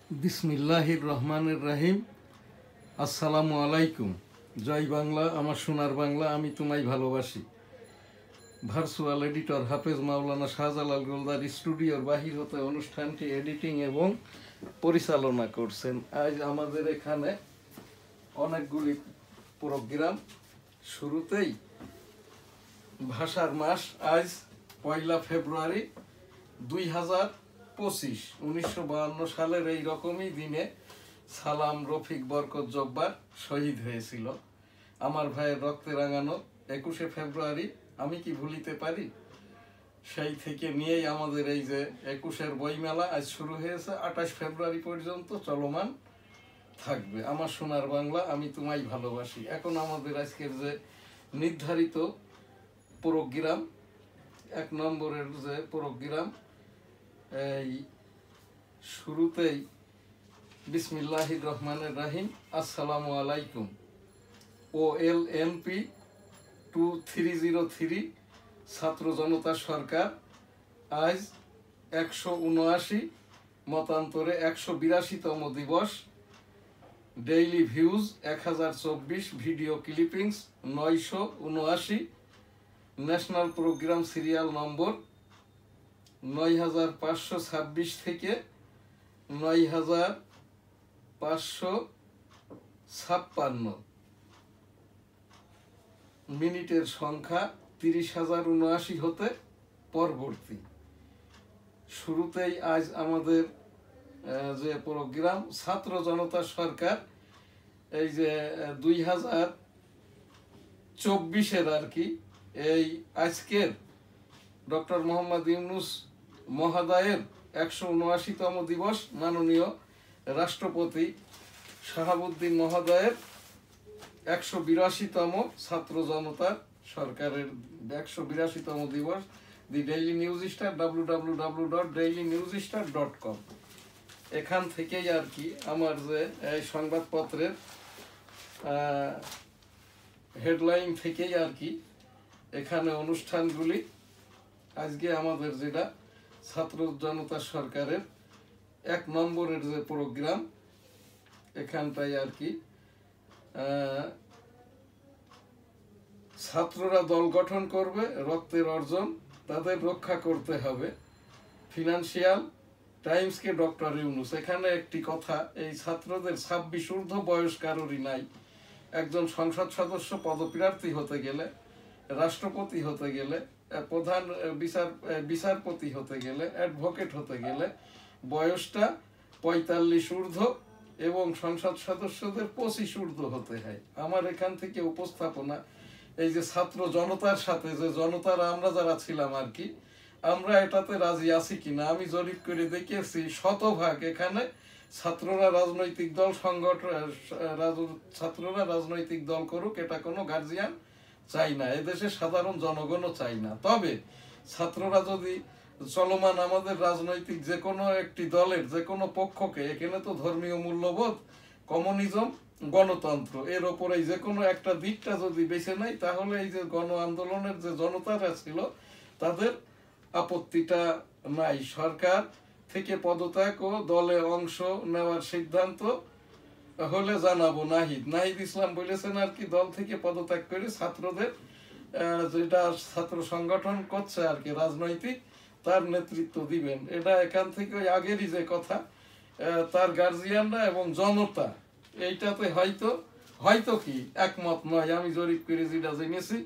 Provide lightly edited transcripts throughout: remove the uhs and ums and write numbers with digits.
বিসমিল্লাহির রহমানির রাহিম। আসসালামু আলাইকুম। জয় বাংলা, আমার সোনার বাংলা, আমি তোমায় ভালোবাসি। ভার্চুয়াল এডিটর হাফেজ মাওলানা শাহজালাল গোলদার স্টুডিওর বাহির হতে অনুষ্ঠানটি এডিটিং এবং পরিচালনা করছেন। আজ আমাদের এখানে অনেকগুলি প্রোগ্রাম। শুরুতেই ভাষার মাস, আজ 1 ফেব্রুয়ারি 2025, 1952 সালের এই রকমই দিনে সালাম রফিক বরকত জব্বার শহীদ হয়েছিল। আমার ভাইয়ের রক্তে রাঙানো 21 ফেব্রুয়ারি আমি কি ভুলিতে পারি? সেই থেকে নিয়েই আমাদের এই যে 21-এর বইমেলা আজ শুরু হয়েছে, 28 ফেব্রুয়ারি পর্যন্ত চলমান থাকবে। আমার সোনার বাংলা, আমি তোমায় ভালোবাসি। এখন আমাদের আজকের যে নির্ধারিত প্রোগ্রাম, 1 নম্বরের যে প্রোগ্রাম, এই শুরুতেই বিসমিল্লাহির রহমানির রাহিম। আসসালামু আলাইকুম। OLNP 2303 ছাত্র জনতা সরকার আজ 179, মতান্তরে 182তম দিবস। Daily views 1024, video clippings 979, national programme serial number 9526 থেকে 9556, মিনিটের সংখ্যা 30,079 হতে পরবর্তী। শুরুতেই আজ আমাদের যে প্রোগ্রাম ছাত্র জনতা সরকার, এই যে 2024-এর আর কি, এই আজকের ডক্টর মোহাম্মদ ইউনূস মহোদয়ের 179তম দিবস, মাননীয় রাষ্ট্রপতি শাহাবুদ্দিন মহোদয়ের 182তম ছাত্র জনতা সরকারের 182তম দিবস। দি ডেইলি নিউজ স্টার, www.dailynewsstar.com, এখান থেকেই আর কি আমার যে এই সংবাদপত্রের হেডলাইন থেকেই আর কি এখানে অনুষ্ঠানগুলি আজকে আমাদের যেটা ছাত্র জনতা সরকারের 1 নম্বরের যে প্রোগ্রাম, এখানটাই আর কি ছাত্ররা দল গঠন করবে, রক্তের অর্জন তাদের রক্ষা করতে হবে। ফিনান্সিয়াল টাইমসকে ডক্টর ইউনূস। এখানে একটি কথা, এই ছাত্রদের 26 ঊর্ধ্ব বয়স কারোরই নাই। একজন সংসদ সদস্য পদপ্রার্থী হতে গেলে, রাষ্ট্রপতি হতে গেলে, প্রধান বিচারপতি হতে গেলে, অ্যাডভোকেট হতে গেলে বয়সটা 45 ঊর্ধ্ব এবং সংসদ সদস্যদের 25 ঊর্ধ্ব হতে হয়। আমার এখান থেকে উপস্থাপনা, এই যে ছাত্র জনতার সাথে যে জনতারা আমরা যারা ছিলাম আর কি, আমরা এটাতে রাজি আছি কিনা আমি জরিপ করে দেখেছি, শতভাগ এখানে ছাত্ররা রাজনৈতিক দল ছাত্ররা রাজনৈতিক দল করুক, এটা কোনো গার্জিয়ান চাই না, এদেশে সাধারণ জনগণও চাই না। তবে ছাত্ররা যদি চলমান আমাদের রাজনৈতিক যে কোনো একটি দলের যে কোনো পক্ষকে, এখানে তো ধর্মীয় মূল্যবোধ, কমিউনিজম, গণতন্ত্র, এর ওপরে যে কোনো একটা দিকটা যদি বেছে নেয়, তাহলে এই যে গণ আন্দোলনের যে জনতারা ছিল তাদের আপত্তিটা নাই। সরকার থেকে পদত্যাগ ও দলে অংশ নেওয়ার সিদ্ধান্ত হলে জানাবো। নাহিদ ইসলাম বলেছেন আর কি, দল থেকে পদত্যাগ করে ছাত্রদের যেটা ছাত্র সংগঠন করছে আর কি রাজনৈতিক, তার নেতৃত্ব দিবেন। এটা এখান থেকে আগেরই যে কথা, তার গার্জিয়ানরা এবং জনতা এইটাতে হয়তো কি একমত নয়। আমি জরিপ করে যেটা জেনেছি,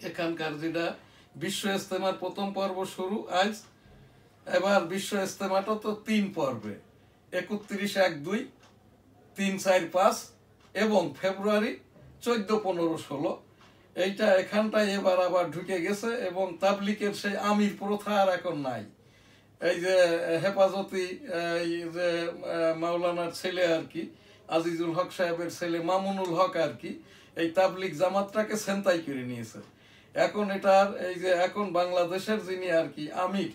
এখানকার যেটা বিশ্ব ইজতেমার 1ম পর্ব শুরু আজ, এবার বিশ্ব ইজতেমাটা তো 3 পর্বে, 31, 1, 2, 3, 4, 5 এবং ফেব্রুয়ারি 14, 15, 16। এইটা এখানটায় এবার আবার ঢুকে গেছে এবং তাবলিকের সেই আমির প্রথা আর এখন নাই। এই যে হেফাজতি, এই যে মাওলানার ছেলে আর কি, আজিজুল হক সাহেবের ছেলে মামুনুল হক আর কি, এই তাবলিক জামাতটাকে ছেনতাই করে নিয়েছে। এখন এটার এই যে এখন বাংলাদেশের যিনি আর কি আমির,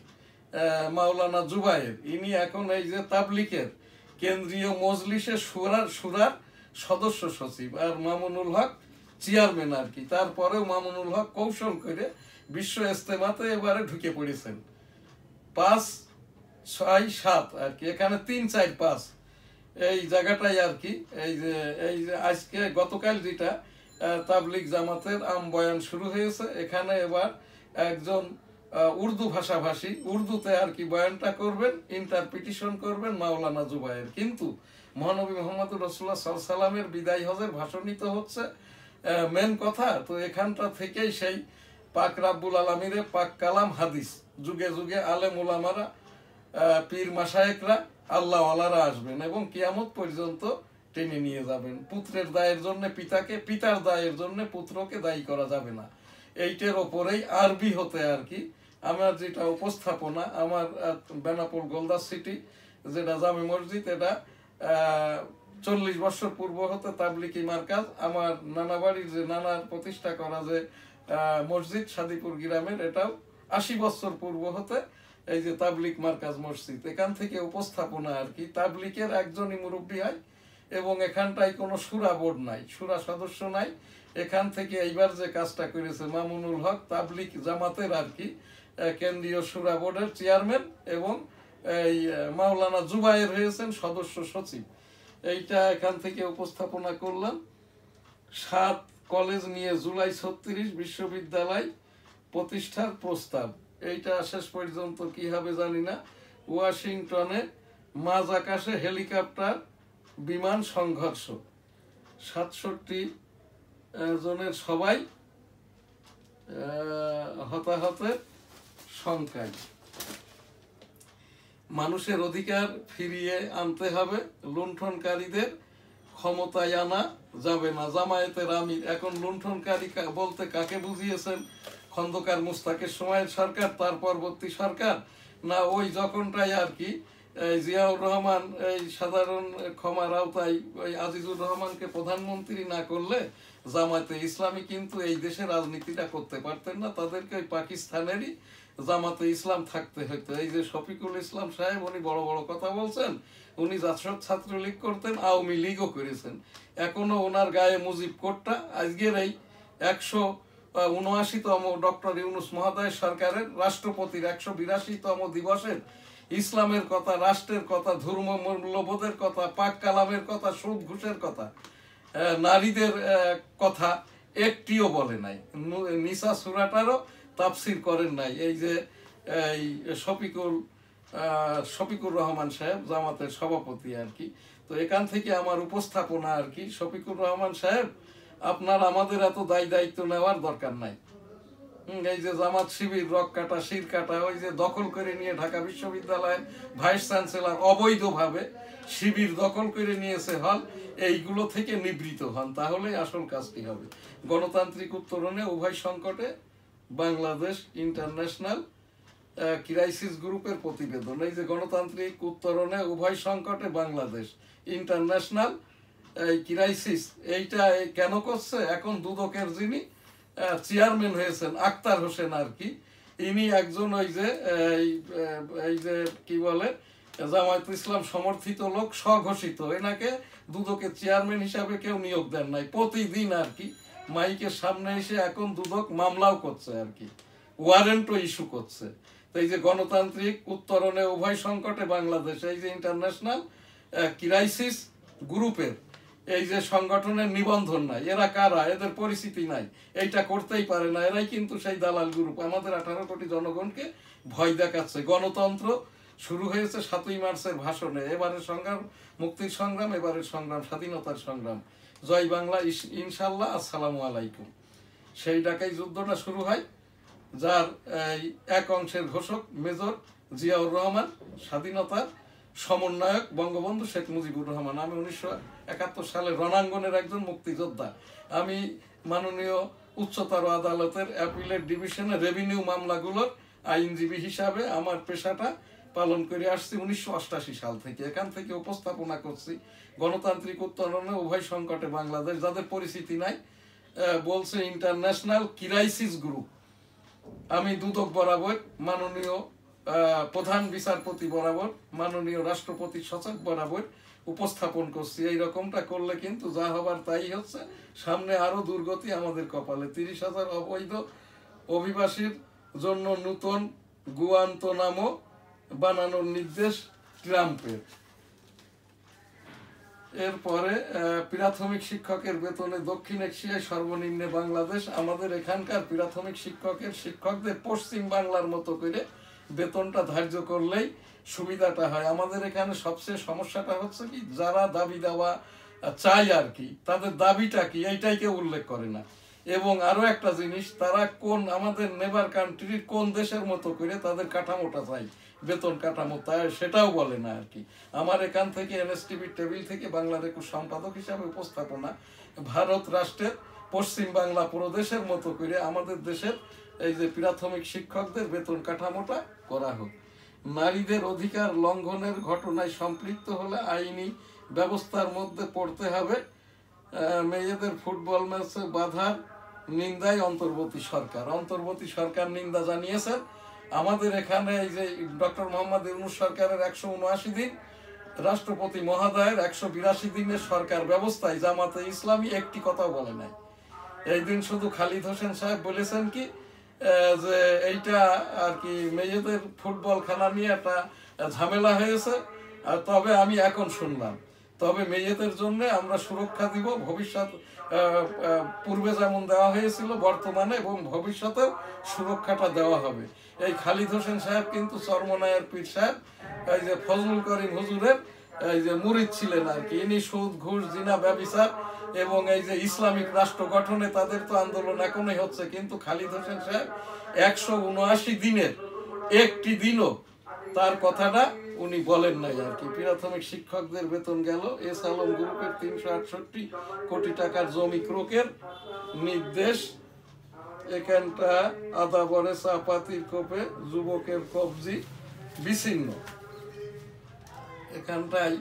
মাওলানা জুবায়ের, ইনি এখন এই যে তাবলিকের কেন্দ্রীয় মজলিসের সুরার সদস্য সচিব, আর মামুনুল হক চেয়ারম্যান আর কি। তারপরেও মামুনুল হক কৌশল করে বিশ্ব ইজতেমাতে এবারে ঢুকে পড়েছেন। 5 6-7 আর কি, এখানে 3-4-5 এই জায়গাটাই আর কি। এই যে আজকে গতকাল যেটা তাবলিগ জামাতের বয়ান শুরু হয়েছে, এখানে এবার একজন উর্দু ভাষাভাষী উর্দুতে আর কি বয়ানটা করবেন, ইন্টারপ্রিটেশন করবেন মাওলানা জুবায়ের। কিন্তু মহানবী মোহাম্মদুর রাসূলুল্লাহ সাল্লাল্লাহু আলাইহি সাল্লামের বিদায় হজের ভাষণই তো হচ্ছে মেন কথা। তো এখানটা থেকেই সেই পাক রাব্বুল আলামিনের পাক কালাম হাদিস যুগে যুগে আলেম ওলামারা পীর মাশায়েখরা আল্লাহ ওয়ালারা আসবেন এবং কিয়ামত পর্যন্ত টেনে নিয়ে যাবেন। পুত্রের দায়ের জন্য পিতাকে, পিতার দায়ের জন্য পুত্রকে দায়ী করা যাবে না। এইটার ওপরেই আরবি হতে আর কি আমার যেটা উপস্থাপনা, আমার বেনাপোল গোলদাস সিটি যেটা জামে মসজিদ, এটা 40 বছর পূর্ব হতে তাবলিকি মার্কাজ, আমার নানা বাড়ির যে নানার প্রতিষ্ঠা করা যে মসজিদ সাদিপুর গ্রামের, এটাও 80 বছর পূর্ব হতে এই যে তাবলিক মার্কাজ মসজিদ। এখান থেকে উপস্থাপনা আর কি তাবলিকের একজনই মুরব্বী হয় এবং এখানটায় কোনো সুরা বোর্ড নাই, সুরা সদস্য নাই। এখান থেকে এইবার যে কাজটা করেছে মামুনুল হক তাবলিক জামাতের আর কি কেন্দ্রীয় সুরা বোর্ডের চেয়ারম্যান এবং এই মাওলানা জুবায়ের হয়েছেন সদস্য সচিব। এইটা এখান থেকে উপস্থাপনা করলাম। 7 কলেজ নিয়ে জুলাই 36 বিশ্ববিদ্যালয় প্রতিষ্ঠার প্রস্তাব। এইটা শেষ পর্যন্ত কি হবে জানি না। ওয়াশিংটনে মাঝ আকাশে হেলিকপ্টার বিমান সংঘর্ষ, 67 জনের সবাই হতাহতের সংখ্যায়। মানুষের অধিকার ফিরিয়ে আনতে হবে, লুণ্ঠনকারীদের ক্ষমতায় আনা যাবে না। জামায়াতের আমির এখন লুণ্ঠনকারী বলতে কাকে বুঝিয়েছেন? খন্দকার মুস্তাকের সময়ের সরকার, তার পরবর্তী সরকার, না ওই যখনটাই আর কি জিয়াউর রহমান এই সাধারণ ক্ষমার আওতায় ওই আজিজুর রহমানকে প্রধানমন্ত্রী না করলে জামাতে ইসলামী কিন্তু এই দেশে রাজনীতিটা করতে পারতেন না, তাদেরকে ওই পাকিস্তানেরই জামাতে ইসলাম থাকতে হতো। এই যে শফিকুল ইসলাম সাহেব, উনি বড় বড় কথা বলছেন, উনি জাসদ ছাত্রলীগ করতেন, আওয়ামী লীগও করেছেন, এখনো ওনার গায়ে মুজিব কোটটা। আজকের এই 179তম ডক্টর ইউনূস মহোদয় সরকারের রাষ্ট্রপতির 182তম দিবসের ইসলামের কথা, রাষ্ট্রের কথা, ধর্ম মূল্যবোধের কথা, পাক কালামের কথা, সুদ ঘুষের কথা, নারীদের কথা একটিও বলে নাই। নিসা সূরাটারও তাফসির করেন নাই এই যে এই শফিকুর রহমান সাহেব, জামাতের সভাপতি আর কি। তো এখান থেকে আমার উপস্থাপনা আর কি, শফিকুর রহমান সাহেব আপনার আমাদের এত দায়িত্ব নেওয়ার দরকার নাই। এই যে জামাত শিবির রক কাটা শির কাটা, ওই যে দখল করে নিয়ে ঢাকা বিশ্ববিদ্যালয়ের ভাইস চ্যান্সেলর অবৈধভাবে শিবির দখল করে নিয়েছে হল, এইগুলো থেকে নিবৃত হন, তাহলে আসল কাজটি হবে। গণতান্ত্রিক উত্তরণে উভয় সংকটে বাংলাদেশ ইন্টারন্যাশনাল ক্রাইসিস গ্রুপের প্রতিবেদন। এই যে গণতান্ত্রিক উত্তরণে উভয় সংকটে বাংলাদেশ ইন্টারন্যাশনাল ক্রাইসিস, এইটা কেন করছে? এখন দুদকের যিনি চেয়ারম্যান হয়েছেন আক্তার হোসেন আর কি, ইনি একজন ওই যে এই যে কি বলে জামায়াত ইসলাম সমর্থিত লোক, স্বঘোষিত। এনাকে দুদকের চেয়ারম্যান হিসাবে কেউ নিয়োগ দেন নাই। প্রতিদিন আর কি মাইকের সামনে এসে এখন দুদক মামলাও করছে আর কি, ওয়ারেন্টও ইস্যু করছে। তো এই যে গণতান্ত্রিক উত্তরণে উভয় সংকটে বাংলাদেশ, এই যে ইন্টারন্যাশনাল ক্রাইসিস গ্রুপের এই যে সংগঠনের নিবন্ধন নাই, এরা কারা? এদের পরিচিতি নাই, এইটা করতেই পারে না। এরাই কিন্তু সেই দালাল গ্রুপ, আমাদের 18 কোটি জনগণকে ভয় দেখাচ্ছে। গণতন্ত্র শুরু হয়েছে 7ই মার্চের ভাষণে। এবারের সংগ্রাম মুক্তির সংগ্রাম, এবারের সংগ্রাম স্বাধীনতার সংগ্রাম। জয় বাংলা, ইনশাল্লাহ, আসসালামু আলাইকুম। সেই ডাকাই যুদ্ধটা শুরু হয়, যার এক অংশের ঘোষক মেজর জিয়াউর রহমান, স্বাধীনতার সমন্বয়ক বঙ্গবন্ধু শেখ মুজিবুর রহমান। আমি 1971 সালে রণাঙ্গনের একজন মুক্তিযোদ্ধা। আমি মাননীয় উচ্চতর আদালতের অ্যাপিলেট ডিভিশনে রেভিনিউ মামলাগুলোর আইনজীবী হিসাবে আমার পেশাটা পালন করে আসছি 1988 সাল থেকে। এখান থেকে উপস্থাপনা করছি গণতান্ত্রিক উত্তরণে উভয় সংকটে বাংলাদেশ। যাদের পরিচিতি নাই বলছে ইন্টারন্যাশনাল ক্রাইসিস গ্রুপ। আমি দুদক বরাবর, মাননীয় প্রধান বিচারপতি বরাবর, মাননীয় রাষ্ট্রপতি সচিব বরাবর উপস্থাপন করছি। এই রকমটা করলে কিন্তু যা হবার তাই হচ্ছে। সামনে আরো দুর্গতি আমাদের কপালে। 30,000 অবৈধ অভিবাসীর জন্য নতুন গুয়ান্তনামো বানানোর নির্দেশ ট্রাম্পের। এরপরে প্রাথমিক শিক্ষকের বেতনে দক্ষিণ এশিয়ায় সর্বনিম্ন বাংলাদেশ। আমাদের এখানকার প্রাথমিক শিক্ষকদের পশ্চিম বাংলার মতো করে বেতনটা ধার্য করলেই সুবিধাটা হয়। আমাদের এখানে সবচেয়ে সমস্যাটা হচ্ছে কি, যারা দাবি দেওয়া চাই আর কি, তাদের দাবিটা কি এইটাই কেউ উল্লেখ করে না। এবং আরো একটা জিনিস, তারা কোন আমাদের নেবার কান্ট্রির কোন দেশের মতো করে তাদের কাঠামোটা চাই, বেতন কাঠামো, তাই সেটাও বলে না আর কি। আমার এখান থেকে এনএসটিভির টেবিল থেকে বাংলার 21 সম্পাদক হিসাবে উপস্থাপনা, ভারত রাষ্ট্রের পশ্চিম বাংলা প্রদেশের মতো করে আমাদের দেশের এই যে প্রাথমিক শিক্ষকদের বেতন কাঠামোটা করা হোক। নারীদের অধিকার লঙ্ঘনের ঘটনায় সম্পৃক্ত হলে আইনি ব্যবস্থার মধ্যে পড়তে হবে। মেয়েদের ফুটবল ম্যাচে বাধার নিন্দায় অন্তর্বর্তী সরকার নিন্দা জানিয়েছেন। আমাদের এখানে এই যে ডক্টর মোহাম্মদ ইউনূস সরকারের 179 দিন, রাষ্ট্রপতি মহোদয়ের 182 দিনের সরকার ব্যবস্থায় জামাতে ইসলামী একটি কথা বলে নাই। এই দিন শুধু খালিদ হোসেন সাহেব বলেছেন কি যে এইটা আর কি মেয়েদের ফুটবল খেলা নিয়ে একটা ঝামেলা হয়েছে, তবে আমি এখন শুনলাম, তবে মেয়েদের জন্য আমরা সুরক্ষা দিব, ভবিষ্যৎ পূর্বে যেমন দেওয়া হয়েছিল বর্তমানে এবং ভবিষ্যতেও সুরক্ষাটা দেওয়া হবে। এই খালিদ হোসেন সাহেব কিন্তু চরমনায়ের পীর সাহেব এই যে ফজলুল করিম হুজুরের এই যে মুরিদ ছিলেন আর কি। ইনি সুদ ঘুষ জিনা ব্যভিচার এবং এই যে ইসলামিক রাষ্ট্র গঠনে তাদের তো আন্দোলন এখনই হচ্ছে, কিন্তু খালিদ হোসেন সাহেব 179 দিনের একটি দিনও তার কথাটা উনি বলেন নাই আর কি। প্রাথমিক শিক্ষকদের বেতন গেল। এস আলম গ্রুপের 368 কোটি টাকার জমি ক্রোকের নির্দেশ। এখানটা আদা বরে চাপাতির কোপে যুবকের কবজি বিচ্ছিন্ন। এখানটাই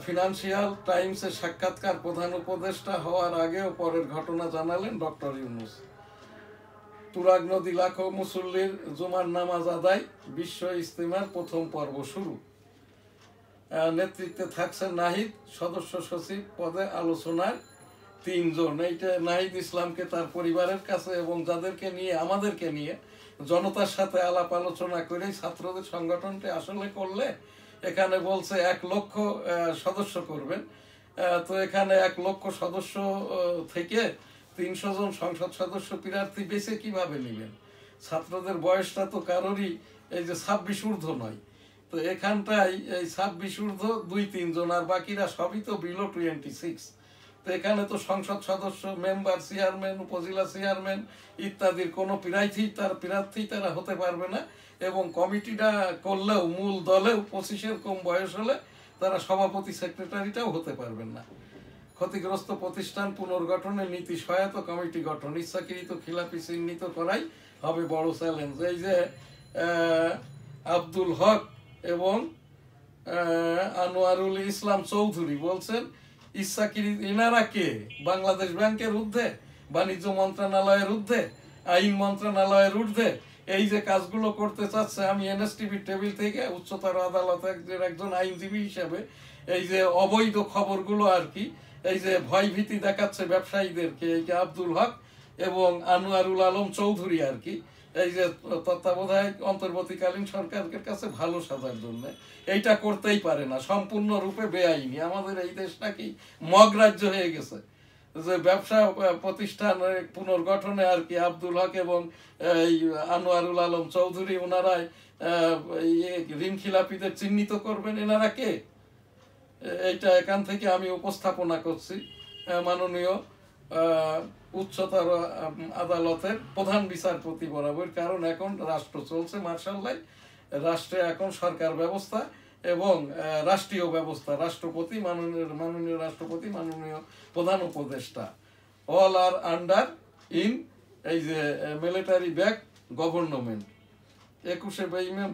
ফিনান্সিয়াল টাইমসের সাক্ষাৎকার প্রধান উপদেষ্টা হওয়ার আগেও পরের ঘটনা জানালেন ডক্টর ইউনূস। তুরাগ নদী লাখো মুসল্লির জুমার নামাজ আদায়, বিশ্ব ইজতেমার প্রথম পর্ব শুরু। নেতৃত্বে থাকছেন নাহিদ, সদস্য সচিব পদে আলোচনার 3 জন। এইটা নাহিদ ইসলামকে তার পরিবারের কাছে এবং যাদেরকে নিয়ে আমাদেরকে নিয়ে জনতার সাথে আলাপ আলোচনা করে ছাত্রদের সংগঠনটি আসলে করলে এখানে বলছে 1 লক্ষ সদস্য করবেন। তো এখানে 1 লক্ষ সদস্য থেকে 300 জন সংসদ সদস্য প্রার্থী বেছে কিভাবে নেবেন? ছাত্রদের বয়সটা তো কারোরই এই যে 26 ঊর্ধ্ব নয়। তো এখানটাই এই 26 ঊর্ধ্ব 2-3 জন, আর বাকিরা সবই তো বিলো 26। তো এখানে তো সংসদ সদস্য, মেম্বার, চেয়ারম্যান, উপজেলা চেয়ারম্যান ইত্যাদির কোনো প্রার্থী তারা হতে পারবে না। এবং কমিটিটা করলেও মূল দলেও 25-এর কম বয়স হলে তারা সভাপতি সেক্রেটারিটাও হতে পারবেন না। ক্ষতিগ্রস্ত প্রতিষ্ঠান পুনর্গঠনে নীতি সহায়তা কমিটি গঠন, ইচ্ছাকৃত খিলাপি চিহ্নিত করাই হবে বড় চ্যালেঞ্জ। এই যে আব্দুল হক এবং আনোয়ারুল ইসলাম চৌধুরী বলছেন ইচ্ছাকৃত, এনারা কে? বাংলাদেশ ব্যাংকের ঊর্ধ্বে, বাণিজ্য মন্ত্রণালয়ের ঊর্ধ্বে, আইন মন্ত্রণালয়ের ঊর্ধ্বে এই যে কাজগুলো করতে চাচ্ছে। আমি এনএসটিভির টেবিল থেকে উচ্চতর আদালতের একজন আইনজীবী হিসেবে এই যে অবৈধ খবরগুলো আর কি, এই যে ভয়ভীতি দেখাচ্ছে ব্যবসায়ীদেরকে, এই যে আব্দুল হক এবং আনোয়ারুল আলম চৌধুরী আর কি, এই যে তত্ত্বাবধায়ক অন্তর্বর্তীকালীন সরকারের কাছে ভালো সাজার জন্য এইটা করতেই পারে না, সম্পূর্ণরূপে বেআইনি। আমাদের এই দেশটা কি মগরাজ্য হয়ে গেছে যে ব্যবসা প্রতিষ্ঠান পুনর্গঠনে আর কি আব্দুল হক এবং এই আনোয়ারুল আলম চৌধুরী ওনারাই ঋণ খিলাপিদের চিহ্নিত করবেন। এনারা কে? এইটা এখান থেকে আমি উপস্থাপনা করছি মাননীয় উচ্চতর আদালতের প্রধান বিচারপতি বরাবর। কারণ এখন রাষ্ট্র চলছে মার্শাল্লাহ, রাষ্ট্রে এখন সরকার ব্যবস্থা এবং রাষ্ট্রীয় ব্যবস্থা, রাষ্ট্রপতি, মাননীয় রাষ্ট্রপতি, মাননীয় প্রধান উপদেষ্টা, অল আর আন্ডার ইন এই যে মিলিটারি ব্যাক গভর্নমেন্ট। 21শে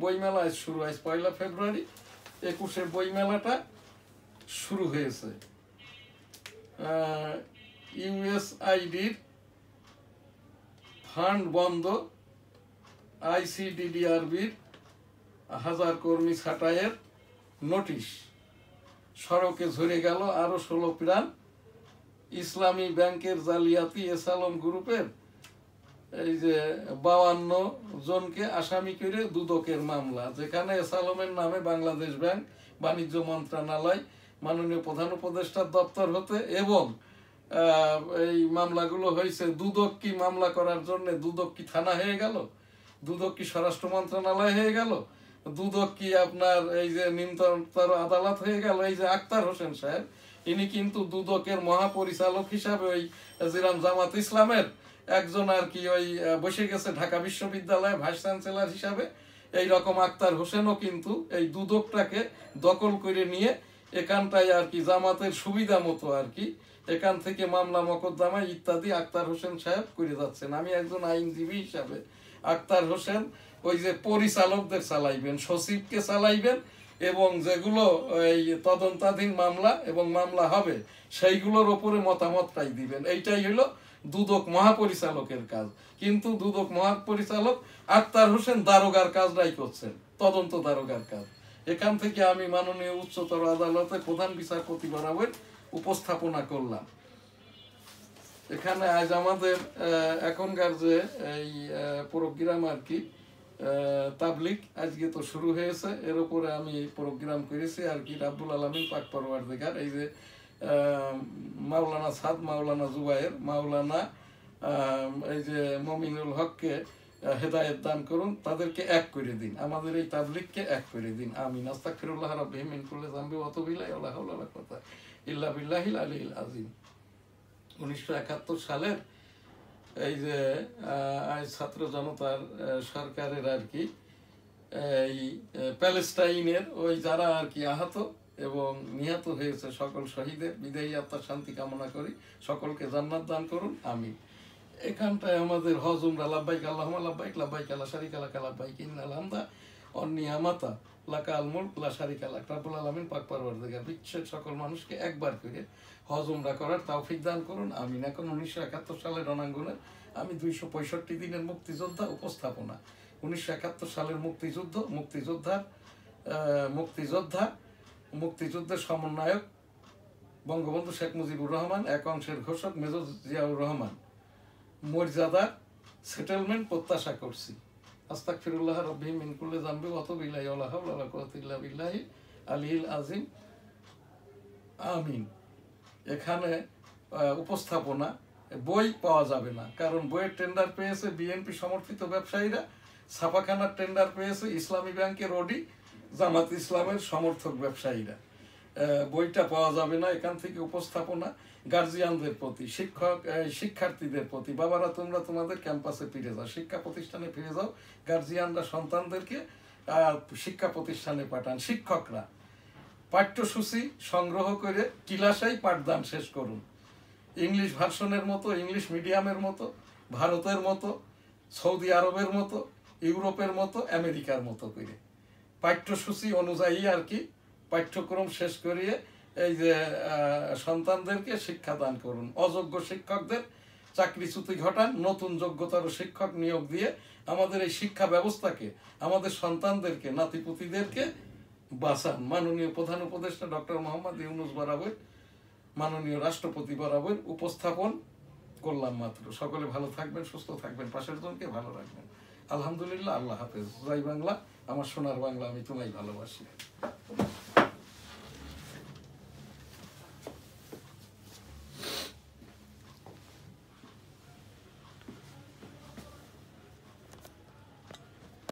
বইমেলা শুরু হয়েছে 1 ফেব্রুয়ারি। 21শে বইমেলাটা শুরু হয়েছে। ইউএসআইডির ফান্ড বন্ধ, আইসিডিডিআরবির 1000 কর্মী ছাঁটাইয়ের নোটিশ, সড়কে ঝরে গেল আরো 16 প্রাণ। ইসলামী ব্যাংকের জালিয়াতি, এস আলম গ্রুপের এই যে 52 জনকে আসামি করে দুদকের মামলা, যেখানে এস আলমের নামে বাংলাদেশ ব্যাংক, বাণিজ্য মন্ত্রণালয়, মাননীয় প্রধান উপদেষ্টার দপ্তর হতে, এবং এই মামলাগুলো হয়েছে। দুদক কি মামলা করার জন্য দুদক কি থানা হয়ে গেল? দুদক কি স্বরাষ্ট্র মন্ত্রণালয় হয়ে গেল? দুদক কি আপনার এই যে নিম্নতর আদালত হয়ে গেল? এই যে আক্তার হোসেন সাহেব, ইনি কিন্তু দুদকের মহাপরিচালক হিসাবে ওই জিরাম জামাত ইসলামের একজন আর কি ওই বসে গেছে ঢাকা বিশ্ববিদ্যালয়ে ভাইস চ্যান্সেলর হিসাবে। এই রকম আক্তার হোসেনও কিন্তু এই দুদকটাকে দখল করে নিয়ে এখানটায় আর কি জামাতের সুবিধা মতো আর কি এখান থেকে মামলা মকদ্দমা ইত্যাদি আক্তার হোসেন সাহেব করে যাচ্ছেন। আমি একজন আইনজীবী হিসাবে আক্তার হোসেন ওই যে পরিচালকদের চালাইবেন, সচিবকে চালাইবেন, এবং যেগুলো এই তদন্তাধীন মামলা এবং মামলা হবে সেইগুলোর ওপরে মতামতটাই দিবেন। এইটাই হলো দুদক মহাপরিচালকের কাজ। কিন্তু দুদক মহাপরিচালক আক্তার হোসেন দারোগার কাজটাই করছেন, তদন্ত দারোগার কাজ। এখান থেকে আমি মাননীয় উচ্চতর আদালতে প্রধান বিচারপতি বরাবর উপস্থাপনা করলাম। এখানে আজ আমাদের এখনকার যে এই প্রোগ্রাম আর কি তাবলিগ আজকে তো শুরু হয়েছে, এর উপরে আমি প্রোগ্রাম করেছি আর কি রাব্বুল আলামিন পাক পরওয়ারদিগার এই যে মাওলানা সাদ, মাওলানা জুবায়ের, মাওলানা এই যে মমিনুল হককে হেদায়েত দান করুন, তাদেরকে এক করে দিন, আমাদের এই তাবলিগকে এক করে দিন। আমিন। আস্তাগফিরুল্লাহ রাব্বি মিন কুল্লি যামবি ওয়া আতুবু ইলাইহি ওয়া লা হাওলা ওয়া লা কুওয়াতা ইল্লা বিল্লাহিল আলিয়্যিল আযীম। 1971 সালের এই যে ছাত্র জনতার সরকারের আর কি এই প্যালেস্টাইনের ওই যারা আর কি আহত এবং নিহত হয়েছে সকল শহীদের বিদায়ী আত্মার শান্তি কামনা করি, সকলকে জান্নাত দান করুন। আমি এখানটায় আমাদের হজ উমরা লাব্বাইক আল্লাহুম্মা লাব্বাইক লাব্বাইক লা শারীকা লাকা লাব্বাইক ইন্নাল হামদা ওয়ান নি'মাতা লাকাল মুলক লা শারীকা লাক। রব্বুল আলামিন পাক পরওয়ারদিগার বিশ্বের সকল মানুষকে একবার করে হজ উমরা করার তৌফিক দান করুন। আমিন। এখন 1971 সালের রণাঙ্গনে আমি 265 দিনের মুক্তিযোদ্ধা উপস্থাপনা, 1971 সালের মুক্তিযুদ্ধের সমন্বয়ক বঙ্গবন্ধু শেখ মুজিবুর রহমান, এক অংশের ঘোষক মেজর জিয়াউর রহমান, মর্যাদার সেটেলমেন্ট প্রত্যাশা করছি। আস্তাগফিরুল্লাহ রাব্বি মিন কুল্লি যামবি ওয়া আতুবু ইলাইহি ওয়া লা হাওলা ওয়া লা কুওয়াতা ইল্লা বিল্লাহি আলিয়্যিল আযীম। আমিন। এখানে উপস্থাপনা বই পাওয়া যাবে না, কারণ বইয়ের টেন্ডার পেয়েছে বিএনপি সমর্থিত ব্যবসায়ীরা, ছাপাখানার টেন্ডার পেয়েছে ইসলামী ব্যাংকের ওডি, জামাত ইসলামের সমর্থক ব্যবসায়ীরা। বইটা পাওয়া যাবে না। এখান থেকে উপস্থাপনা গার্জিয়ানদের প্রতি, শিক্ষার্থীদের প্রতি, বাবারা তোমরা তোমাদের ক্যাম্পাসে ফিরে যাও, শিক্ষা প্রতিষ্ঠানে ফিরে যাও। গার্জিয়ানরা সন্তানদেরকে শিক্ষা প্রতিষ্ঠানে পাঠান। শিক্ষকরা পাঠ্যসূচি সংগ্রহ করে ক্লাসেই পাঠদান শেষ করুন। ইংলিশ ভার্সনের মতো, ইংলিশ মিডিয়ামের মতো, ভারতের মতো, সৌদি আরবের মতো, ইউরোপের মতো, আমেরিকার মতো করে পাঠ্যসূচি অনুযায়ী আর কি পাঠ্যক্রম শেষ করিয়ে এই যে সন্তানদেরকে শিক্ষাদান করুন। অযোগ্য শিক্ষকদের চাকরিচ্যুতি ঘটান, নতুন যোগ্যতার শিক্ষক নিয়োগ দিয়ে আমাদের এই শিক্ষা ব্যবস্থাকে, আমাদের সন্তানদেরকে, নাতিপুতিদেরকে বাঁচান। মাননীয় প্রধান উপদেষ্টা ডক্টর মোহাম্মদ ইউনূস বরাবর, মাননীয় রাষ্ট্রপতি বরাবর উপস্থাপন করলাম মাত্র। সকলে ভালো থাকবেন, সুস্থ থাকবেন, পাশের জনকে ভালো রাখবেন। আলহামদুলিল্লাহ। আল্লাহ হাফেজ। জয় বাংলা, আমার সোনার বাংলা, আমি তোমায় ভালোবাসি।